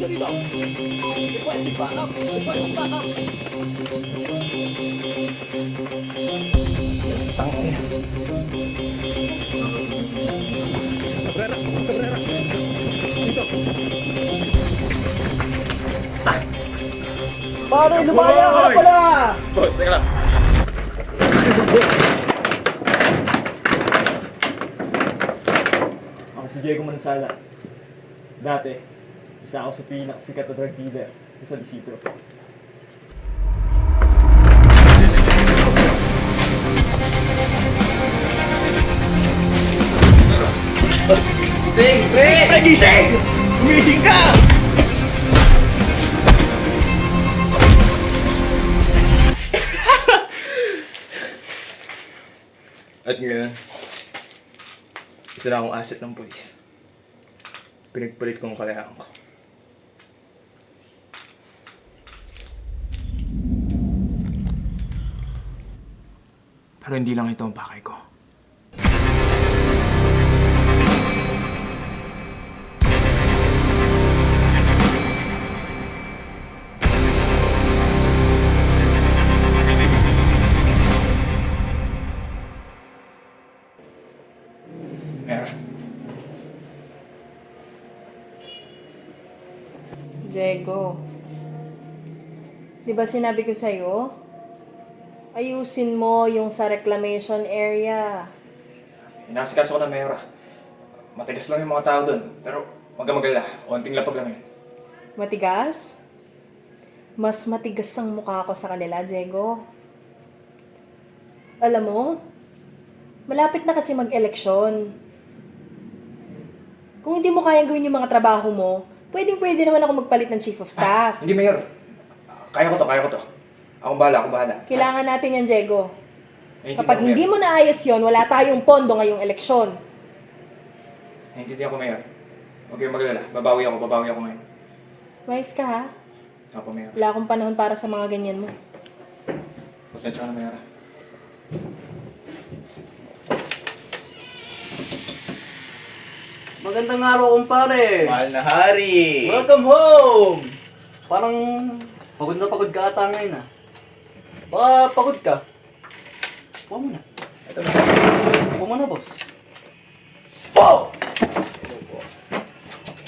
Dito. Pwede back up. Pwede back up. Tangin. Cabrera. Dito. Paano? Lumaya ka na pala! Boss, teka lang. Ako si Diego Mansala. Dati, isa ako sa pinakasikat na drug dealer sa San Isidro. Gising! Pre! Gising! Gising ka! At ngayon, isa na akong asset ng polis. Pinagpalit kong kalayaan ko. Pero hindi lang ito ang pakay ko. Mera. Diego, di ba sinabi ko sa'yo? Ayusin mo yung sa reclamation area. Inasikaso ko na Mera. Matigas lang yung mga tao doon. Pero huwag ka mag-alala. Konting lapag lang yun. Matigas? Mas matigas ang mukha ko sa kanila, Diego. Alam mo, malapit na kasi mag-eleksyon. Kung hindi mo kayang gawin yung mga trabaho mo, pwedeng-pwede naman ako magpalit ng chief of staff. Hindi, Mayor. Kaya ko to. Akong bahala. Kailangan natin yan, Diego. Kapag Naiintindihan ko, hindi Mayor. mo naayos yon, wala tayong pondo ngayong eleksyon. Naiintindihan ko, Mayor. Huwag kayong mag-alala. Babawi ako ngayon. Mais ka, ha? Apo, Mayor. Wala akong panahon para sa mga ganyan mo. Pasensya ka na, Mayor. Magandang araw, kumpare! Mahal na hari! Welcome home! Parang pagod ka ata ngayon ah. Baka pagod ka. Upo mo na. Ito na. Upo mo na, boss. Po!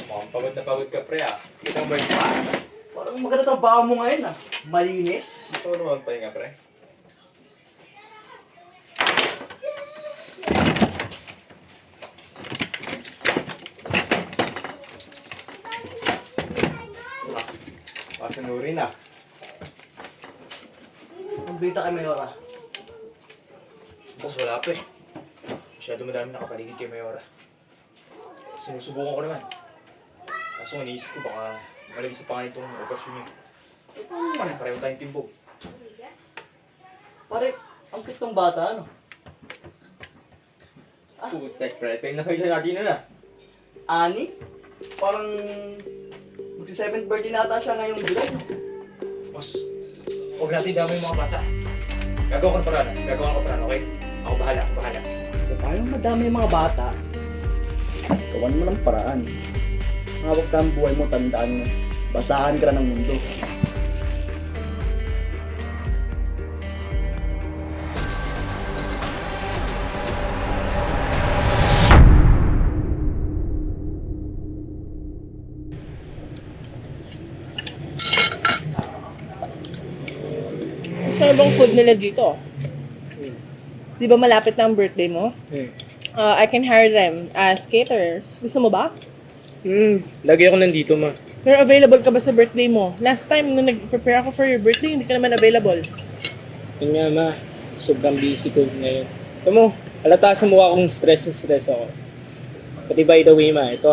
Mukhang pagod ka, pre, ah. Kita mo ba yung pa? Parang maganda trabaho mo ngayon ah. Malinis. Ito naman pahinga, pre. Pasanurin ah. Ang bita kay Mayora. Boss, wala pa eh. Masyado madami nakapaligid kay Mayora. Sinusubukan ko naman. Kaso iniisip ko baka malagay sa pangalan itong operasyon niya. Pareho tayong timbo. Pare, ang cute ng bata ano. Putek, pre. Kaya nakita natin na na. Ani? Parang magsi-7th birthday na ata siya ngayong July. No? Boss, huwag natin damay yung mga bata. Gagawa ko ng paraan, okay? Ako bahala. Kung ayaw madami yung mga bata, gawan mo ng paraan. Hawak ka ang buhay mo, tandaan mo. Basahan ka na ng mundo. Saan bang food nila dito? Di ba malapit na ang birthday mo? I can hire them as caterers. Gusto mo ba? Lagi ako nandito, ma. Pero available ka ba sa birthday mo? Last time, nung nag-prepare ako for your birthday, hindi ka naman available. Yun nga, ma. Sobrang busy ko ngayon. Ito mo, halata sa mukha kong stress ako. Pati by the way, ma, ito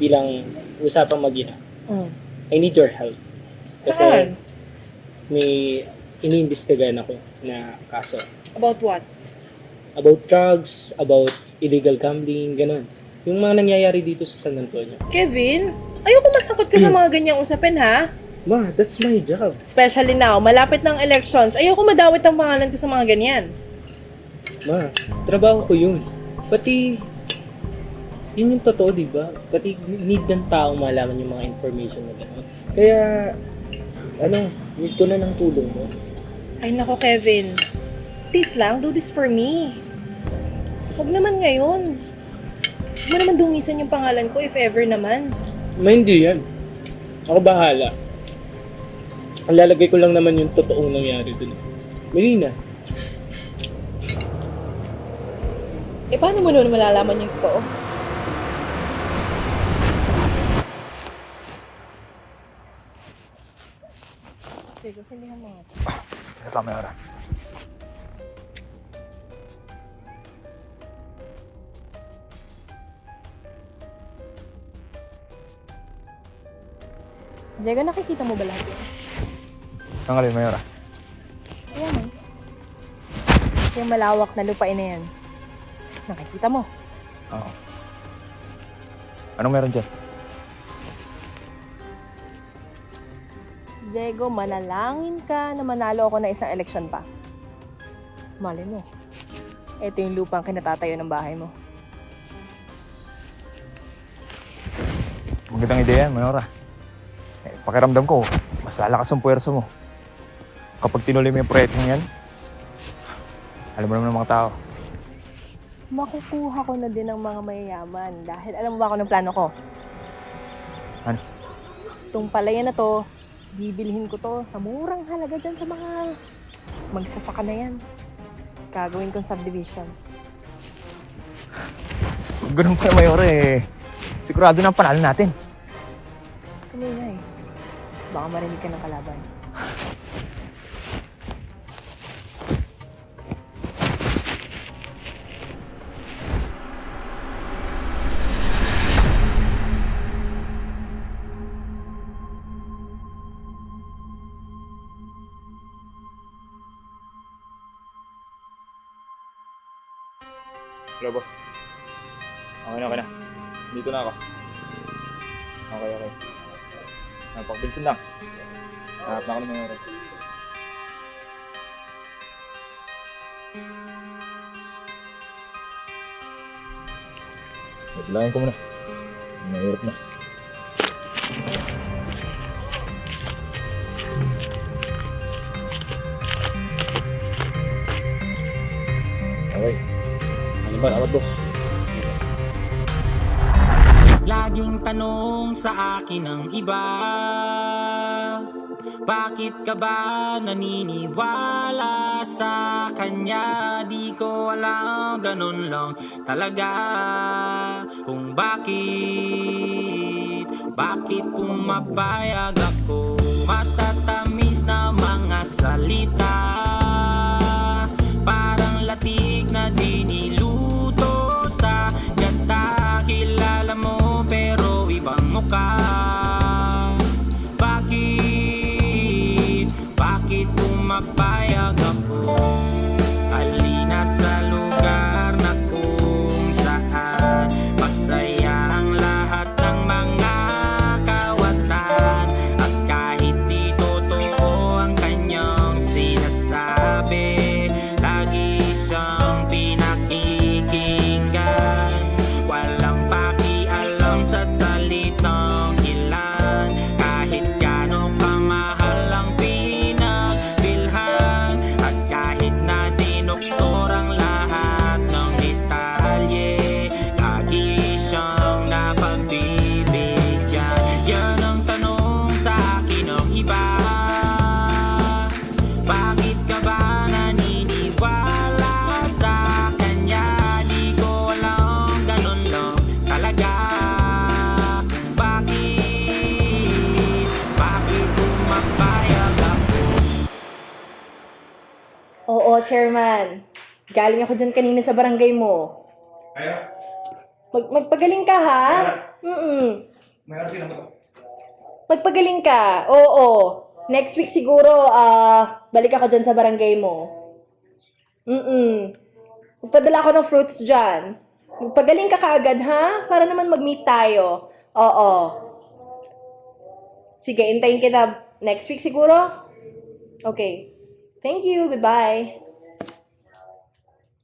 bilang usapang mag-ina. I need your help. Kasi Saan? may iniimbestigahan ako na kaso. About what? About drugs, about illegal gambling, ganun. Yung mga nangyayari dito sa San Antonio. Kevin, ayoko masangkot ka sa mga ganyang usapin, ha? Ma, that's my job. Especially now, malapit ng elections. Ayoko madawit ang pangalan ko sa mga ganyan. Ma, trabaho ko yun. Pati Yun yung totoo, di ba? Pati need ng tao malaman yung mga information na gano'n. Kaya, need ko na ng tulong mo. Ay nako, Kevin. Please lang, do this for me. Huwag naman ngayon. Huwag mo naman dungisan yung pangalan ko if ever naman. Hindi yan. Ako bahala. Ang lalagay ko lang naman yung totoong nangyari dun. Melina. Eh, paano mo naman malalaman yung totoo? Sige, sindihan mo nga. Ito, Mayora. Diego, nakikita mo ba lahat yun? Saan ka rin, Mayora? Ayan eh. Yung malawak na lupain na yan. Nakikita mo. Oo. Anong meron dyan? Diego, manalangin ka na manalo ako na isang eleksyon pa. Mali mo. Ito yung lupang kinatatayo ng bahay mo. Magandang ideya yan, Mayora. Pakiramdam ko, mas lalakas ang puwersa mo. Kapag tinuloy mo yung proyektong yan, alam mo naman ng mga tao. Makukuha ko na din ng mga mayayaman dahil alam mo ba ako ng plano ko? Ano? Itong palayan na to, bibilhin ko to sa murang halaga dyan sa mga magsasaka na yan. Gagawin kong subdivision. Ganun pa, Mayora eh. Sigurado na ang panalo natin. Kami na eh. Baka marinig ka ng kalaban. Lobo. Okay na. Dito na ako. Okay. Napakabilisin lang. Hanap na ako ng mga oras. Bilangin ko muna. Mahirap na. Okay. Ano ba? Awat boss. Laging tanong sa akin ng iba, bakit ka ba naniniwala sa kanya? Di ko alam, ganun lang talaga. Kung bakit pumapayag ako? Matatamis na mga salita, parang latik na diniluto sa gata. Kilala mo pero ibang mukha. Bakit pumapayag ako? Halina sa lugar na kung saan masaya ang lahat ng mga kawatan. At kahit di totoo ang kanyang sinasabi, lagi siyang pinakikinggan. Walang pakialam sa salitang ilan, kahit gaano kamahal ang pinagbilhan. At kahit na dinoktor ang lahat ng detalye, lagi siyang napagbibigyan. Yan ang tanong sa akin ng iba, bakit ka ba naniniwala sa kanya? Di ko alam, ganun lang talaga. Bakit pumapayag ako? Oo, Chairman. Galing ako dyan kanina sa barangay mo. Mayora. Magpagaling ka, ha? Mayora, tingnan mo to. Magpagaling ka. Oo. Next week siguro, balik ako dyan sa barangay mo. Magpadala ako ng fruits dyan. Magpagaling ka kaagad, ha? Para naman mag-meet tayo. Oo. Sige, intayin kita next week siguro? Okay. Thank you. Goodbye.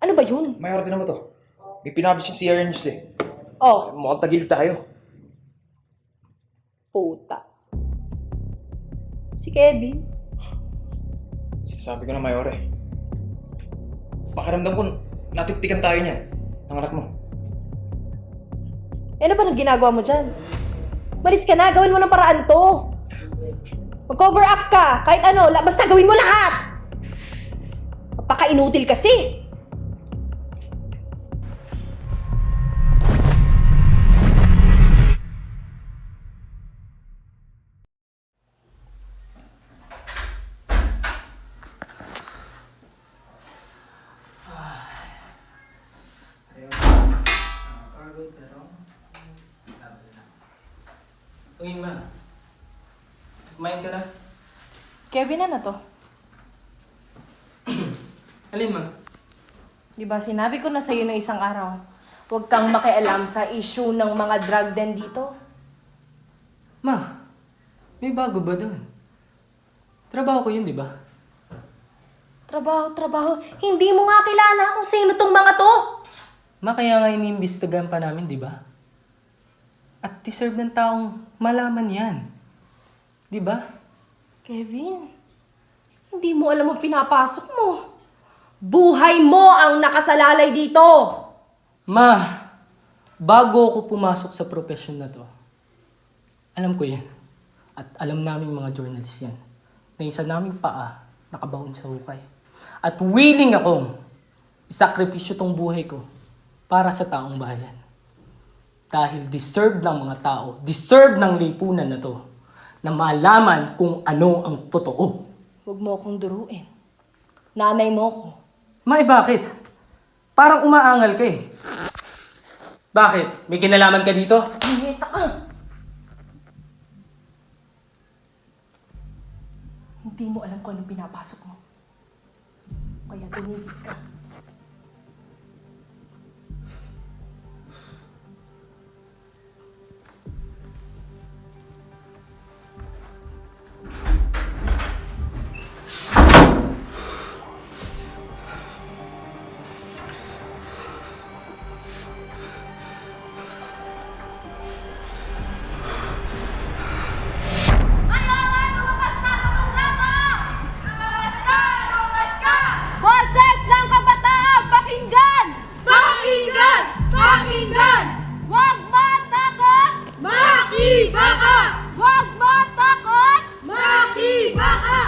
Ano ba yun? Mayora, tingnan mo to. May pinabis siya si CR News eh. Oh, Mukhang tagilid tayo. puta. Si Kevin. Sinasabi ko na, Mayora eh. Pakiramdam ko, natitikan tayo niyan. Ng anak mo. Ano ba nang ginagawa mo dyan? Malis ka na, gawin mo ng paraan to. Mag-cover up ka, kahit ano, basta gawin mo lahat. Napaka-inutil kasi. Uy, ma. Kumain ka na? Kevin, ano to? Alin, ma? Di ba sinabi ko na sa'yo ng isang araw, huwag kang makialam sa issue ng mga drug den dito. Ma, may bago ba doon? Trabaho ko yun, di ba? Trabaho. Hindi mo nga kilala kung sino tong mga to. Ma, kaya nga iniimbestigahan pa namin, di ba? At deserve ng taong malaman yan. Di ba? Kevin, hindi mo alam ang pinapasok mo. Buhay mo ang nakasalalay dito. Ma, bago ako pumasok sa profession na to, alam ko yan. At alam namin mga journalists yan. Na isa naming paa, nakabaon sa hukay. At willing akong isakripisyo tong buhay ko para sa taong bayan. Dahil deserve ng mga tao, deserve ng lipunan na to, na malaman kung ano ang totoo. Huwag mo akong duruin. Nanay mo ko. May bakit? Parang umaangal ka eh. Bakit? May kinalaman ka dito? Niyeta ka. Hindi mo alam kung anong pinapasok mo. Kaya tumigil ka. Boses ng kabataan, pakinggan! Pakinggan! Pakinggan! Huwag matakot! Makibaka! Huwag matakot! Makibaka!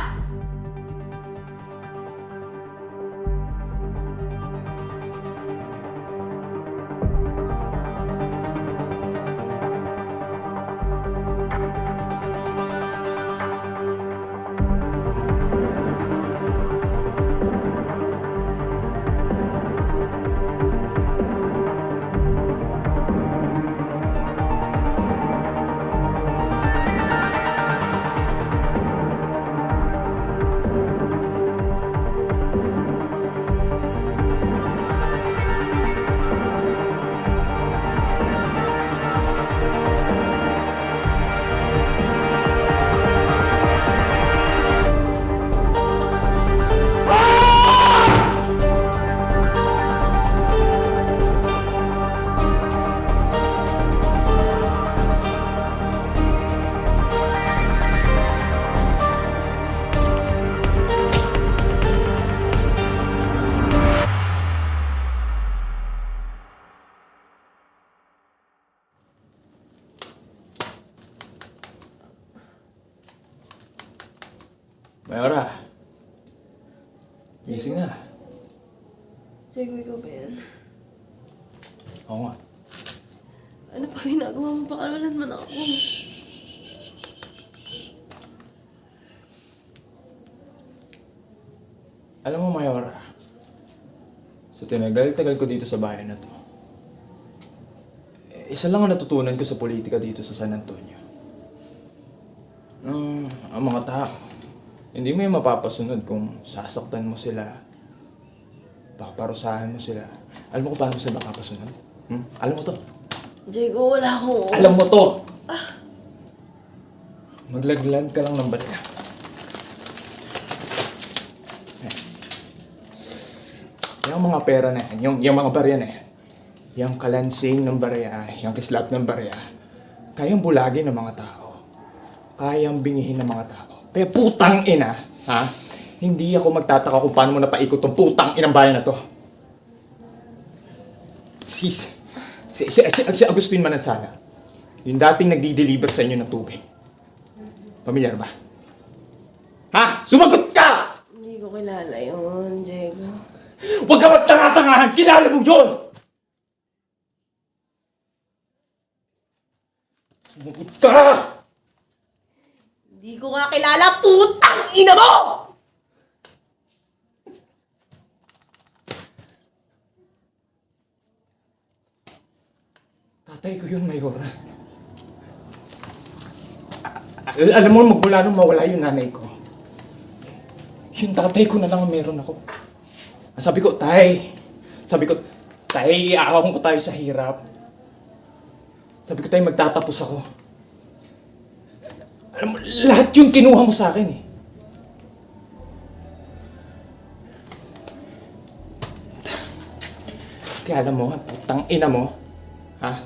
Mayora. Gising na. Diego, ikaw ba yan? Oo nga. Ano pa ginagawa mo? Pakalalan man ako. Alam mo, Mayora, sa tinagal-tagal ko dito sa bayan na to, isa lang ang natutunan ko sa politika dito sa San Antonio. Ang mga tao, hindi mo yung mapapasunod kung sasaktan mo sila, paparusahan mo sila. Alam mo kung paano mo sila makapasunod? Alam mo to? Diego, wala akong oras. Alam mo to! Maglaglag ka lang ng barya. Yung mga pera na yan, yung mga barya na yan, Yang kalansing ng barya, yung kislap ng barya, kayang bulagin ng mga tao. Kayang bingihin ng mga tao. Kaya putang ina, ha? Hindi ako magtataka kung paano mo napaikot tong putang inang bayan na to. Si Agustin Manansala, yung dating nagdi-deliver sa inyo ng tubig. Pamilyar ba? Ha? Sumagot ka! Hindi ko kilala yun, Diego. Huwag ka magtanga-tangahan! Kilala mo yun! Sumagot ka! Hindi ko nga kilala, putang ina mo! Tatay ko yun, Mayora. Alam mo, magmula nung mawala yung nanay ko, yung tatay ko na lang ang meron ako. Sabi ko, Tay, iaahon ko tayo sa hirap. Sabi ko, Tay, magtatapos ako. Alam mo, lahat yung kinuha mo sa akin eh. Kaya alam mo, putang ina mo, ha?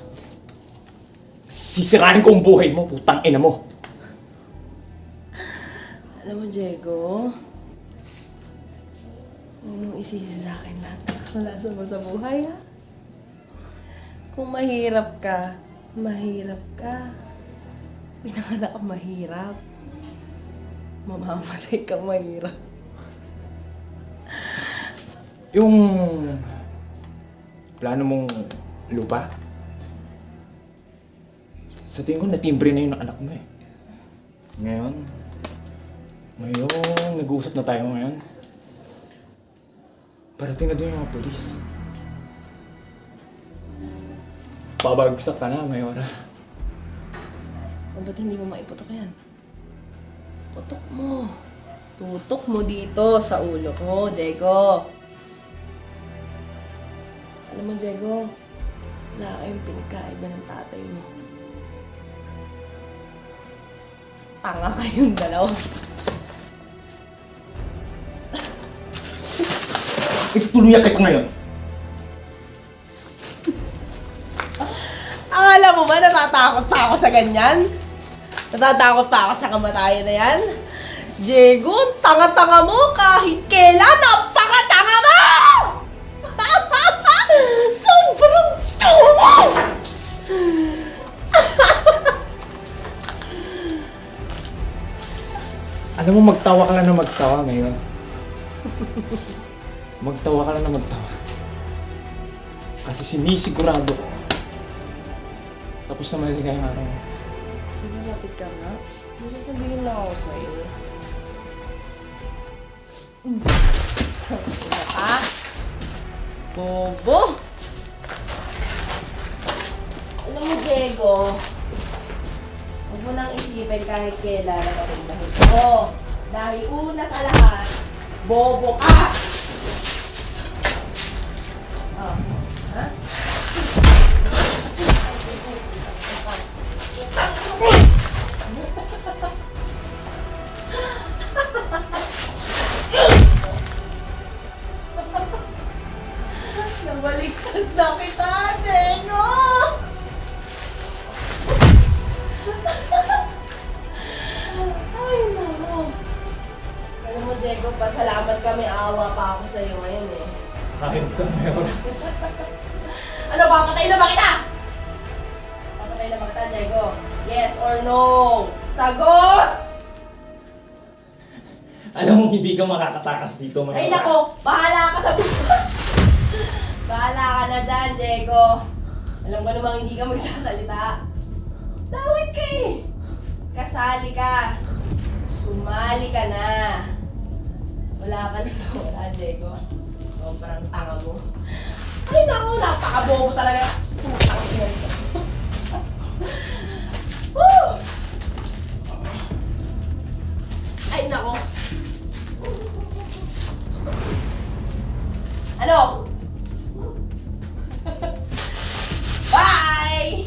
Sisirain ko ang buhay mo, putang ina mo. Alam mo, Diego, huwag mong isisi sa akin lahat ng kakalasan mo sa buhay, ha? Kung mahirap ka, pinanganak kang mahirap. Mamamatay kang mahirap. Yung plano mong lupa, sa tingin ko natimbre na yun ng anak mo eh. Ngayon, nag-uusap na tayo ngayon. Parating na doon yung mga polis. Babagsak ka na, Mayora. O ba't hindi mo maiputok yan? Putok mo. Tutok mo dito sa ulo ko, Diego. Alam mo, Diego, wala kayong pinagkaiba ng tatay mo. Tanga kayong dalawa. Ituluyak ko ngayon. Akala mo ba natatakot pa ako sa ganyan? Natatakot pa ako sa kamatayan na yan? Diego, tanga-tanga mo kahit kailan. Napaka-tanga mo! Sobrang tanga! Alam mo, magtawa ka lang na magtawa ngayon. Magtawa ka lang na magtawa. Kasi sinisigurado ko. Tapos na maligay ang araw mo. Malapit ka na. May sasabihin lang ako sa'yo. Tangina ka? Bobo! Alam mo, Diego, huwag mo nang isipin kahit kailan na kapag ko. Dahil una sa lahat, bobo ka! Oh, ha? Nabaliktad na kita, Diego! Ay, nako. Alam mo, Diego, pasalamat ka, may awa pa ako sa'yo ngayon eh. Hayop ka, Mayora. Ano, papatay na ba kita? Papatay na ba kita, Diego? Yes or no? Sagot! Alam mo, hindi ka makakatakas dito, Mayora. Ay, nako, bahala ka sa bahala ka na dyan, Diego. Alam ko namang hindi ka magsasalita. Dawit ka eh. Kasali ka. Sumali ka na. Wala ka na wala, Diego. Sobrang tanga mo. Ay, nako, napakabobo talaga. Putang ina nito. Woo! Ay, nako. Ano? Bye!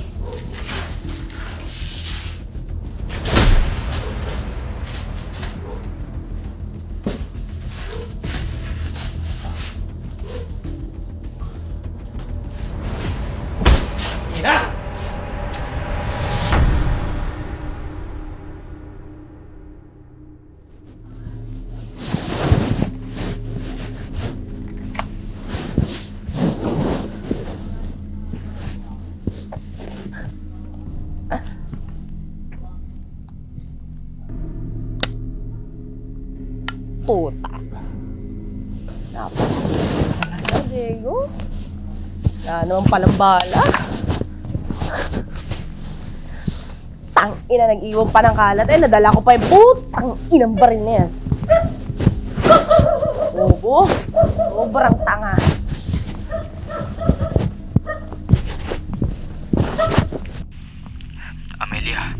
puta. Napaka Diego. Wala naman palang bala. Tangina, nag-iwan pa ng kalat. Nadala ko pa yung putang inang baril na yan. Bobo. Sobrang tanga. Amelia,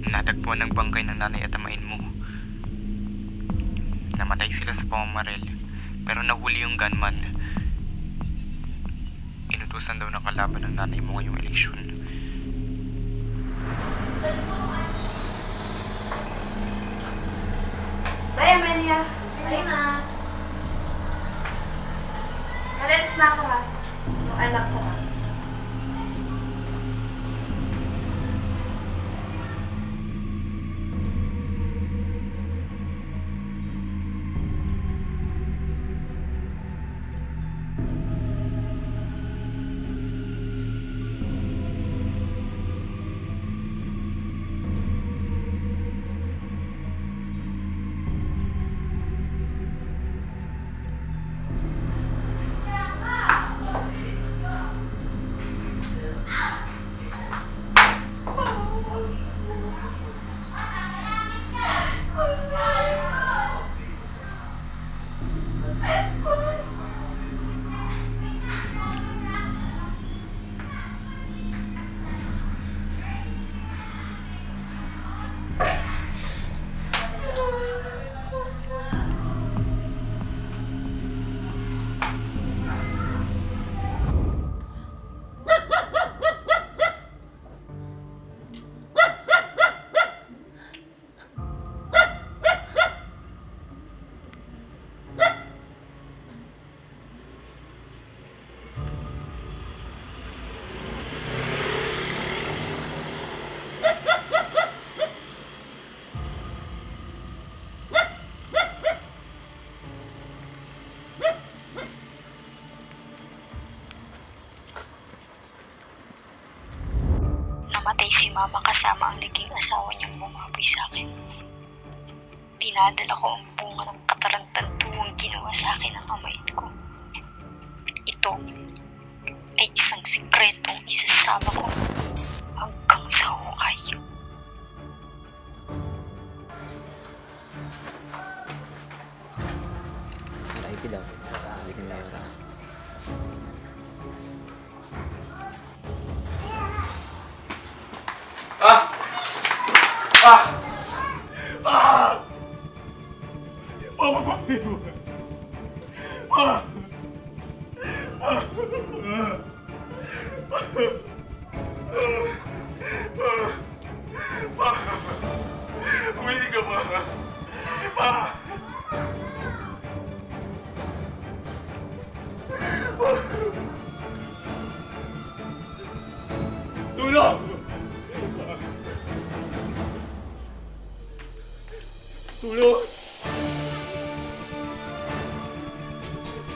natagpuan ng bangkay ng nanay at amain mo. Namatay sila sa pamamaril, pero nahuli yung gunman. Inutusan daw ng kalaban ng nanay mo ngayong eleksyon. Bye, Amelia. Bye, ma. Malalis na ako, ha. Yung anak ko, ha. Namatay si mama kasama ang naging asawa niyang bumaboy sa akin. Dinadala ko ang bunga ng katarantantuang ginawa sa akin ng amain ko. Ito ay isang sikretong isasama ko hanggang sa hukay. Naipid ako. Balikin na yun. Uminig ka ba? Pa! Tulong! Tulong!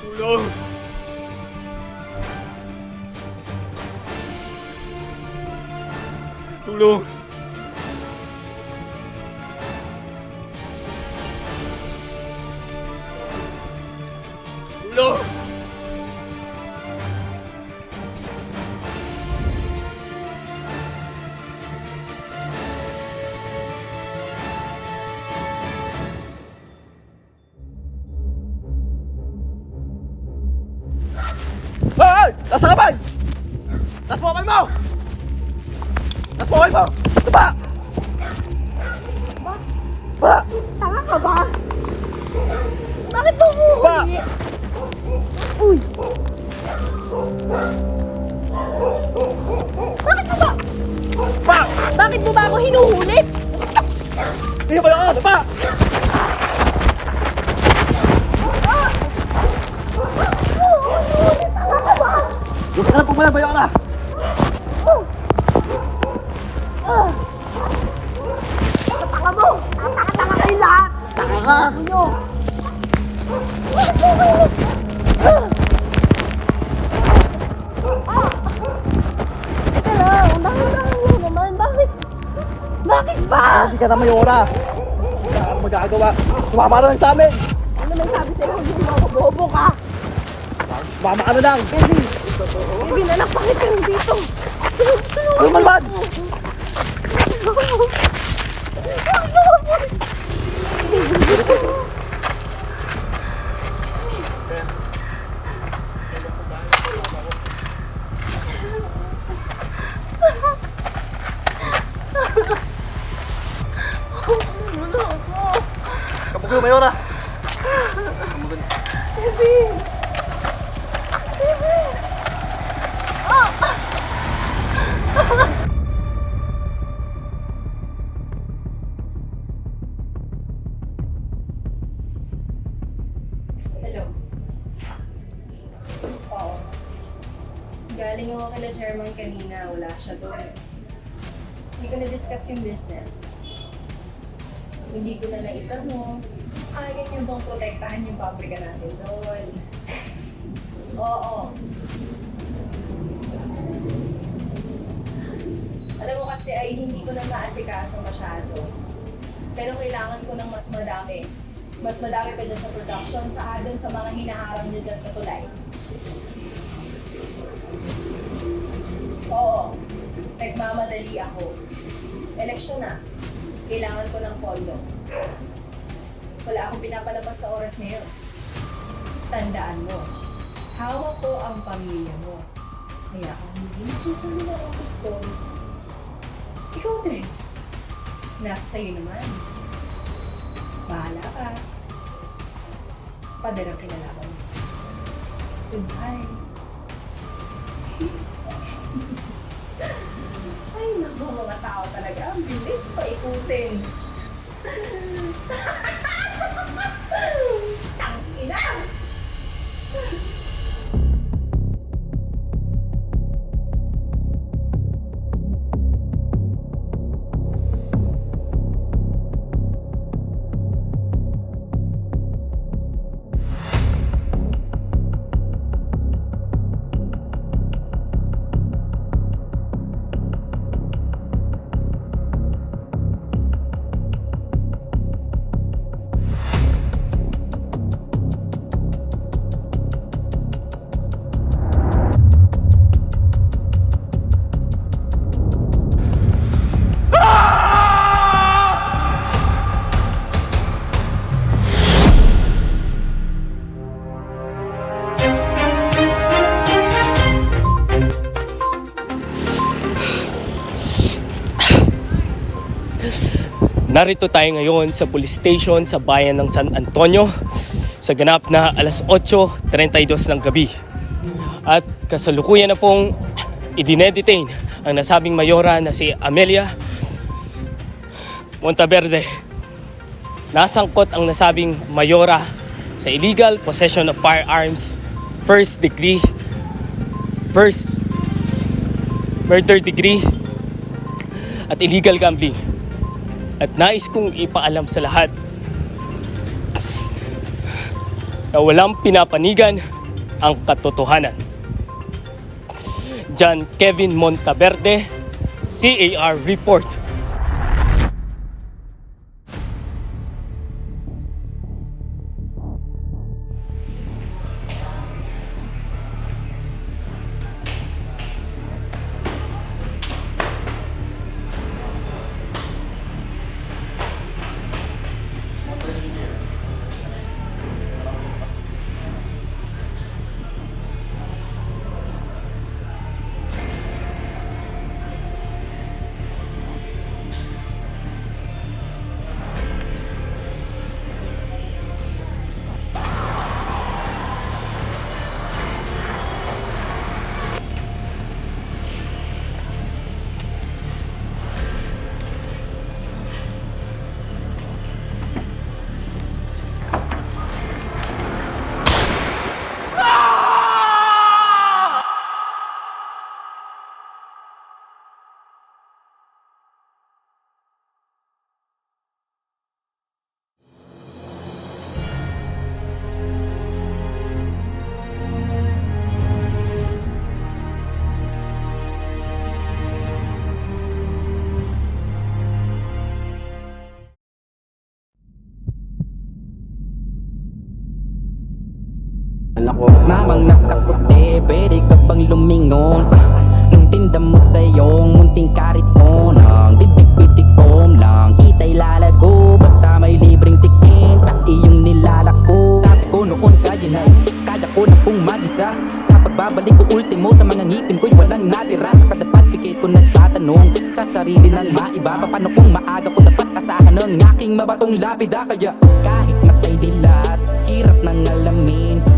Tulong! Tulong! Tulong! Hoy! Nasa kamay! Taas mo kamay mo! Taas mo kamay mo! Ito ba? Ba? Tanga ka ba? Bakit mo mo? Ba? Uy! Bakit mo ba? Ba? Bakit mo ba ako hinuhuli? Hindi ba yan? Ba? Huwag ka na pumalabayo ka na! Tanga mo! Tanga kayo lahat! Taka ka! Teka lang, dahan-dahan lang naman. Bakit? Bakit ba? Hindi ka na mayora! magagawa. Sumama ka na lang sa amin. Ano may sabi sa'yo? Hindi mo ako bobo ka. Sumama ka na lang. Kevin, anak, bakit ka nandito? Ano man? Kabugyo, Mayora. Hello. Oo. Galing ako kila chairman kanina. Wala siya doon. Hindi ko na-discuss yung business. Hindi ko na naitanong. Kaya niyo bang protektahan yung pabrika natin doon? Oo. Alam mo kasi ay hindi ko na maasikaso masyado. Pero kailangan ko ng mas madami. Mas madami pa dyan sa production, tsaka dun sa mga hinaharang niyo dyan sa tulay. Oo. Nagmamadali ako. Eleksyon na. Kailangan ko ng pondo. Wala akong pinapalabas na oras ngayon. Tandaan mo, hawak ko ang pamilya mo. Kaya kung hindi mo susundin ang utos ko, ikaw din. Nasa sa'yo naman. Bahala ka. Padarang kinalaban mo. Goodbye. Ay, naku, mga tao talaga. Ang bilis pa ikutin. Tangina! Narito tayo ngayon sa police station sa bayan ng San Antonio sa ganap na alas 8:32 ng gabi. At kasalukuyan na pong idine-detain ang nasabing mayora na si Amelia Monteverde. Nasangkot ang nasabing mayora sa illegal possession of firearms, first murder degree at illegal gambling. At nais kong ipaalam sa lahat na walang pinapanigan ang katotohanan. John Kevin Monteverde, CAR Report. pangalan ako Mamang nakaputi, pwede ka bang lumingon? Nung tinda mo sa iyong munting karit mo Nang bibig ko'y tikom lang, kita'y lalago Basta may libreng tikim sa iyong nilalako Sabi ko noon kaya ko na pong mag-isa Sa pagbabalik ko ultimo sa mga ngipin ko'y walang natira Sa kada pagbigay ko nagtatanong sa sarili ng maiba Paano kung maaga ko dapat asahan ng aking mabatong lapida Kaya kahit matay dilat, hirap nang alamin